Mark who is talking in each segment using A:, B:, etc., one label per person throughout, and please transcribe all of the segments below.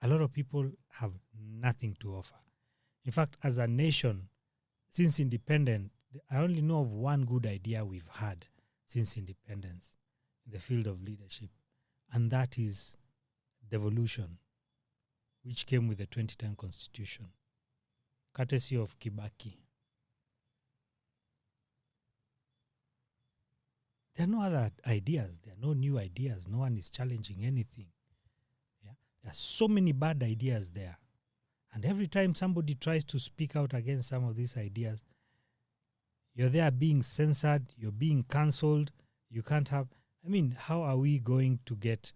A: a lot of people have nothing to offer. In fact, as a nation, since independence, I only know of one good idea we've had since independence in the field of leadership, and that is devolution, which came with the 2010 Constitution, courtesy of Kibaki. There are no other ideas. There are no new ideas. No one is challenging anything. Yeah? There are so many bad ideas there. And every time somebody tries to speak out against some of these ideas, you're there being censored, you're being cancelled, you can't have... I mean, how are we going to get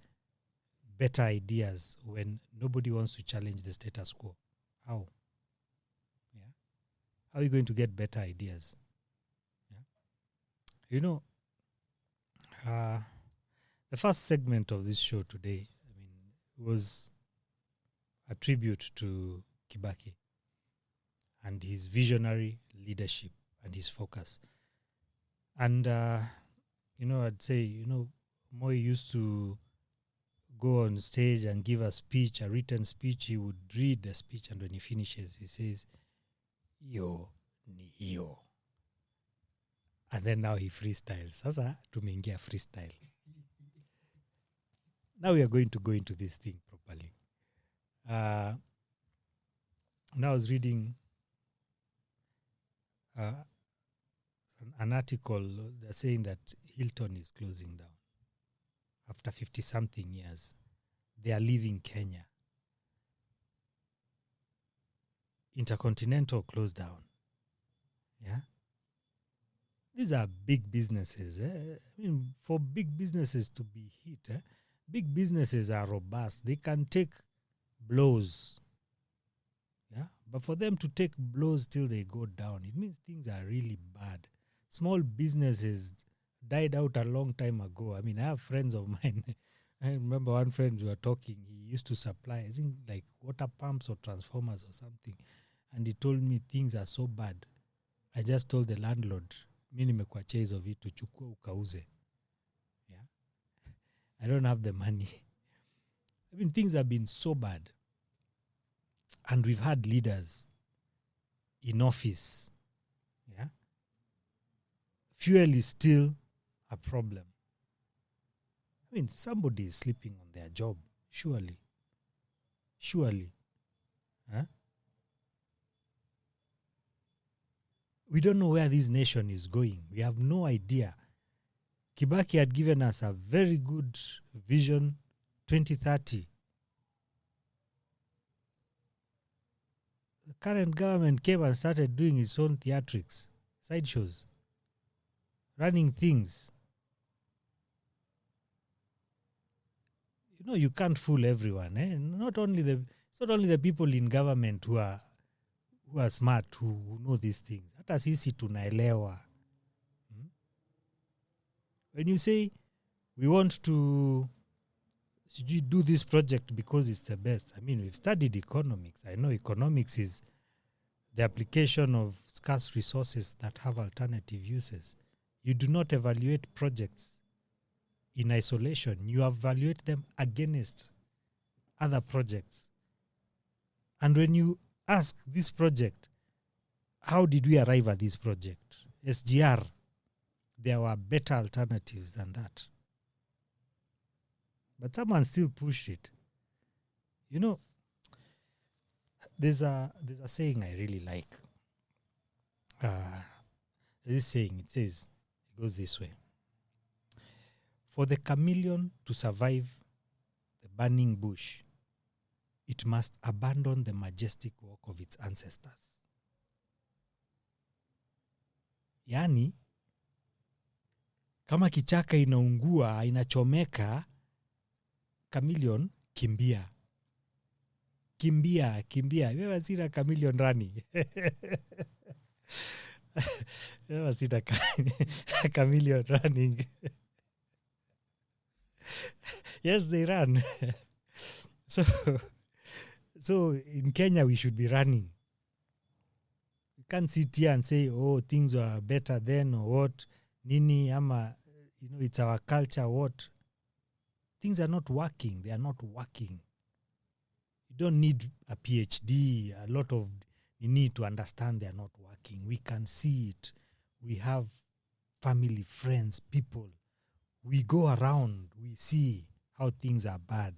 A: better ideas when nobody wants to challenge the status quo? How? Yeah. How are you going to get better ideas? Yeah. You know, the first segment of this show today, was a tribute to Kibaki and his visionary leadership and his focus. And, I'd say, Moi used to go on stage and give a speech, a written speech. He would read the speech, and when he finishes, he says, "Yo ni yo." And then now he freestyles. Sasa tumeingia freestyle. Now we are going to go into this thing properly. Now I was reading an article. They're saying that Hilton is closing down after 50-something years. They are leaving Kenya. Intercontinental closed down. Yeah. These are big businesses. For big businesses to be hit, big businesses are robust. They can take blows. Yeah. But for them to take blows till they go down, it means things are really bad. Small businesses died out a long time ago. I have friends of mine. I remember one friend we were talking. He used to supply, I think, like water pumps or transformers or something. And he told me things are so bad. I just told the landlord, mi nimekuachia hizo vitu, chukua ukauze. Yeah. I don't have the money. Things have been so bad. And we've had leaders in office. Yeah. Fuel is still a problem. Somebody is sleeping on their job, surely. Surely. Huh? We don't know where this nation is going. We have no idea. Kibaki had given us a very good vision, 2030. The current government came and started doing its own theatrics, sideshows, running things. You can't fool everyone. It's not only the people in government who are smart, who know these things. Hata sisi tunaelewa. When you say we want to do this project because it's the best, we've studied economics. I know economics is the application of scarce resources that have alternative uses. You do not evaluate projects in isolation. You evaluate them against other projects. And when you ask this project, how did we arrive at this project? SGR, there were better alternatives than that. But someone still pushed it. There's a saying I really like. This saying, it goes this way. For the chameleon to survive the burning bush, it must abandon the majestic walk of its ancestors. Yani, kama kichaka inaungua, inachomeka, chameleon, kimbia. Kimbia. You ever seen a chameleon running? You ever seen a chameleon running? Yes, they run. So in Kenya, we should be running. You can't sit here and say, oh, things were better then or what. Nini, ama, it's our culture, what. Things are not working. They are not working. You don't need a PhD, a lot of you need to understand they're not working. We can see it. We have family, friends, people. We go around, we see how things are bad.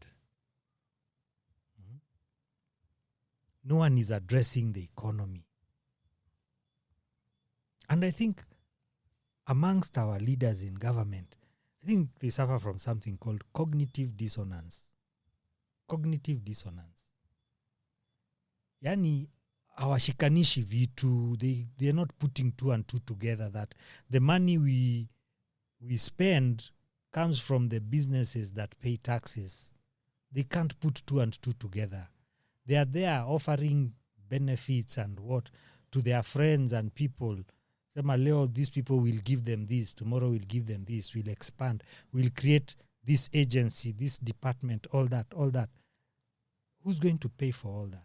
A: No one is addressing the economy. And I think amongst our leaders in government, I think they suffer from something called cognitive dissonance. Cognitive dissonance. Yani hawashikanishi vitu. They're not putting two and two together, that the money we spend comes from the businesses that pay taxes. They can't put two and two together. They are there offering benefits and what to their friends and people. Leo, these people will give them this. Tomorrow we'll give them this. We'll expand. We'll create this agency, this department, all that, all that. Who's going to pay for all that?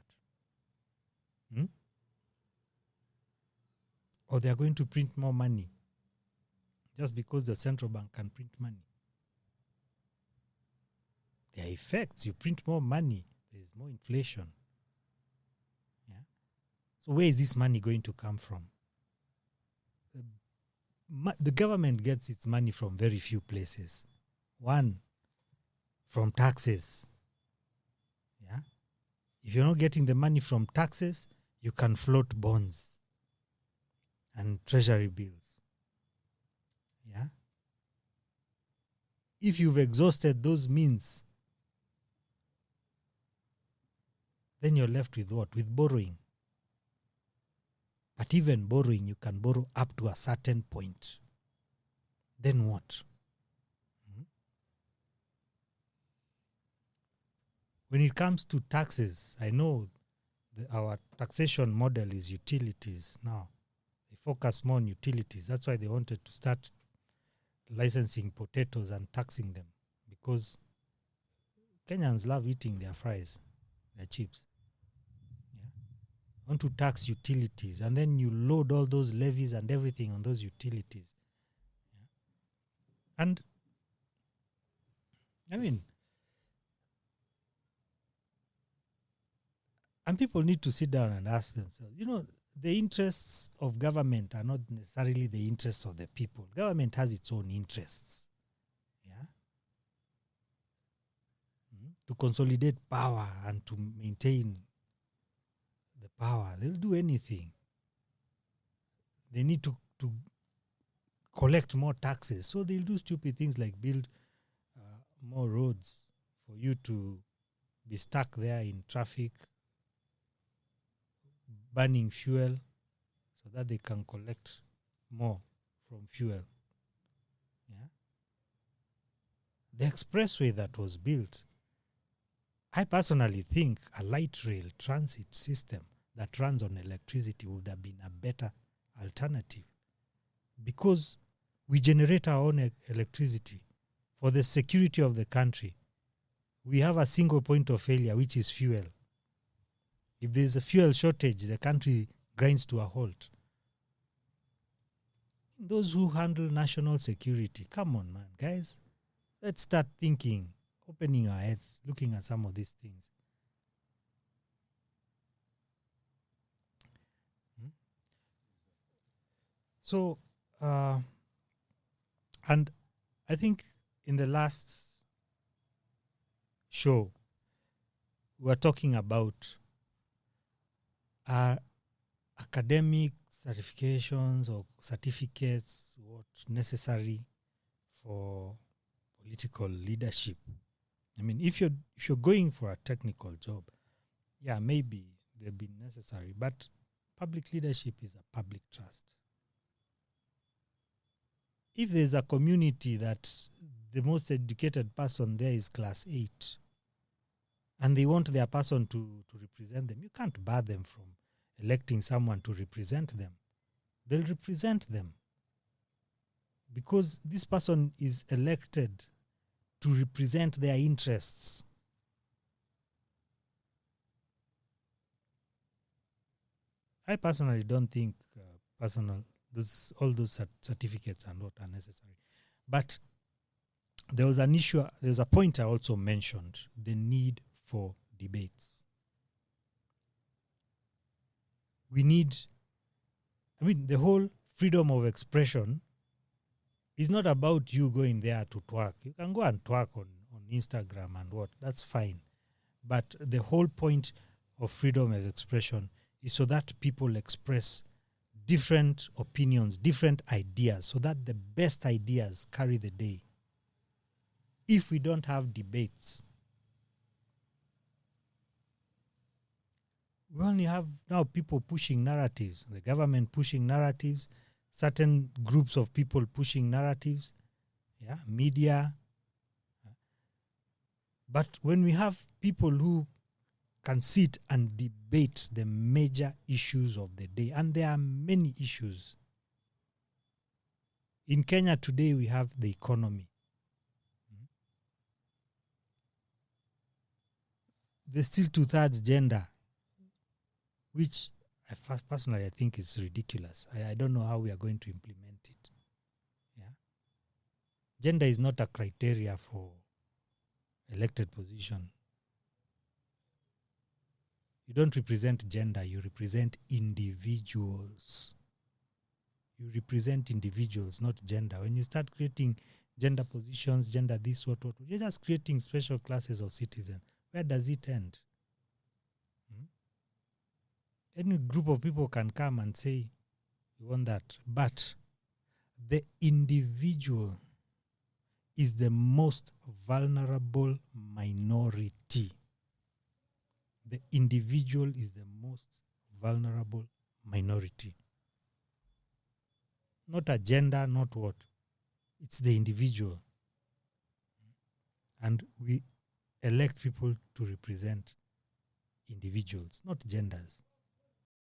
A: Or they are going to print more money just because the central bank can print money. There are effects. You print more money, there's more inflation. Yeah. So where is this money going to come from? The government gets its money from very few places. One, from taxes. Yeah. If you're not getting the money from taxes, you can float bonds and treasury bills. Yeah. If you've exhausted those means, then you're left with what? With borrowing. But even borrowing, you can borrow up to a certain point. Then what? When it comes to taxes, I know our taxation model is utilities now. They focus more on utilities. That's why they wanted to start licensing potatoes and taxing them, because Kenyans love eating their fries, their chips. Want to tax utilities, and then you load all those levies and everything on those utilities. And I mean, and people need to sit down and ask themselves, the interests of government are not necessarily the interests of the people. Government has its own interests. Yeah. To consolidate power and to maintain the power. They'll do anything. They need to collect more taxes. So they'll do stupid things like build more roads for you to be stuck there in traffic, burning fuel, so that they can collect more from fuel. Yeah. The expressway that was built, I personally think a light rail transit system that runs on electricity would have been a better alternative, because we generate our own electricity for the security of the country. We have a single point of failure, which is fuel. If there's a fuel shortage, the country grinds to a halt. Those who handle national security, come on, man, guys. Let's start thinking, opening our heads, looking at some of these things. So, and I think in the last show, we were talking about academic certifications or certificates, what's necessary for political leadership. I mean, if you're going for a technical job, yeah, maybe they'll be necessary, but public leadership is a public trust. If there's a community that the most educated person there is class 8, and they want their person to represent them, you can't bar them from electing someone to represent them. They'll represent them, because this person is elected to represent their interests. I personally don't think all those certificates are not unnecessary. But there was an issue, there's a point I also mentioned, the need for debates. we need, the whole freedom of expression is not about you going there to twerk. You can go and twerk on Instagram and what, that's fine. But the whole point of freedom of expression is so that people express different opinions, different ideas, so that the best ideas carry the day. If we don't have debates, we only have now people pushing narratives, the government pushing narratives, certain groups of people pushing narratives, media. But when we have people who can sit and debate the major issues of the day, and there are many issues. In Kenya today, we have the economy. There's still 2/3 gender, which personally I think is ridiculous. I don't know how we are going to implement it. Gender is not a criteria for elected position. You don't represent gender, you represent individuals. You represent individuals, not gender. When you start creating gender positions, gender this, what, you're just creating special classes of citizens. Where does it end? Any group of people can come and say, we want that. But the individual is the most vulnerable minority. The individual is the most vulnerable minority. Not a gender, not what. It's the individual. And we elect people to represent individuals, not genders.